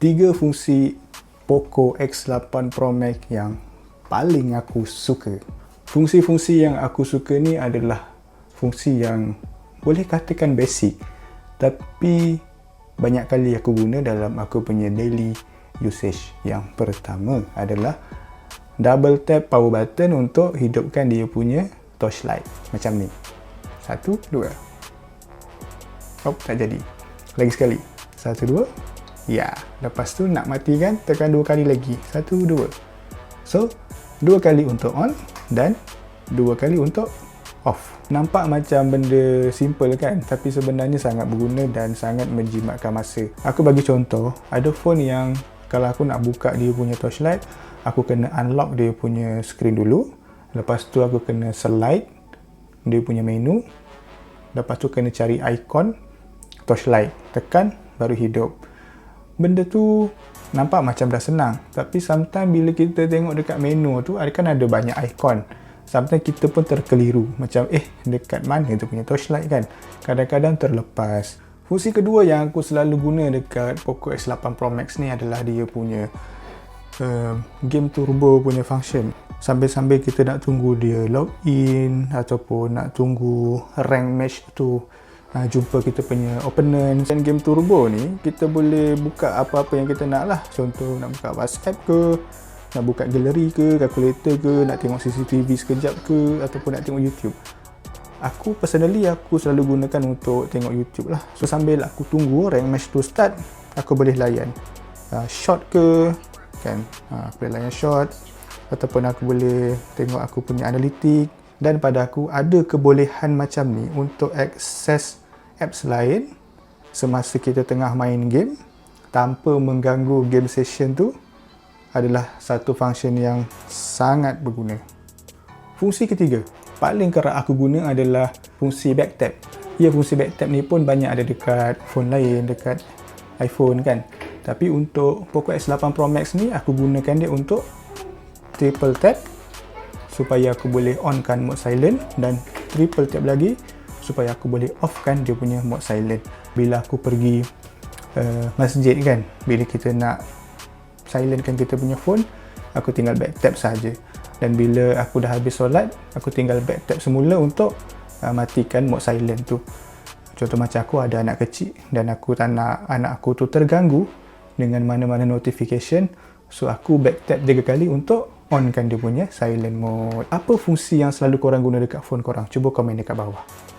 3 fungsi Poco X8 Pro Max yang paling aku suka. Fungsi-fungsi yang aku suka ni adalah fungsi yang boleh katakan basic, tapi banyak kali aku guna dalam aku punya daily usage. Yang pertama adalah double tap power button untuk hidupkan dia punya torchlight. Macam ni. 1, 2. Oh, tak jadi. Lagi sekali. 1, 2. Ya, lepas tu nak matikan, tekan 2 kali lagi. 1, 2. So, 2 kali untuk on dan 2 kali untuk off. Nampak macam benda simple kan? Tapi sebenarnya sangat berguna dan sangat menjimatkan masa. Aku bagi contoh, ada phone yang kalau aku nak buka dia punya torchlight, aku kena unlock dia punya screen dulu. Lepas tu aku kena slide dia punya menu. Lepas tu kena cari ikon torchlight. Tekan, baru hidup. Benda tu nampak macam dah senang, tapi sometimes bila kita tengok dekat menu tu kan ada banyak ikon. Sometimes kita pun terkeliru macam dekat mana tu punya torchlight kan. Kadang-kadang terlepas. Fungsi kedua yang aku selalu guna dekat Poco X8 Pro Max ni adalah dia punya game turbo punya function. Sambil-sambil kita nak tunggu dia login ataupun nak tunggu rank match tu jumpa kita punya opponent. Dan game turbo ni kita boleh buka apa-apa yang kita nak lah. Contoh nak buka WhatsApp ke, nak buka galeri ke, kalkulator ke, nak tengok CCTV sekejap ke, ataupun nak tengok YouTube. Aku personally aku selalu gunakan untuk tengok YouTube lah. So sambil aku tunggu rank match tu start, aku boleh layan shot ke kan, aku boleh layan shot, ataupun aku boleh tengok aku punya analitik. Dan pada aku ada kebolehan macam ni untuk akses apps lain semasa kita tengah main game tanpa mengganggu game session tu adalah satu function yang sangat berguna. Fungsi ketiga, paling kerap aku guna adalah fungsi back tap. Ya, fungsi back tap ni pun banyak ada dekat phone lain, dekat iPhone kan. Tapi untuk Poco X8 Pro Max ni aku gunakan dia untuk triple tap supaya aku boleh onkan mode silent dan triple tap lagi supaya aku boleh offkan dia punya mode silent. Bila aku pergi masjid kan, bila kita nak silentkan kita punya phone, aku tinggal back tap saja. Dan bila aku dah habis solat, aku tinggal back tap semula untuk matikan mode silent tu. Contoh macam aku ada anak kecil dan aku tak nak anak aku tu terganggu dengan mana-mana notification, so aku back tap 3 kali untuk onkan dia punya silent mode. Apa fungsi yang selalu korang guna dekat phone korang? Cuba komen dekat bawah.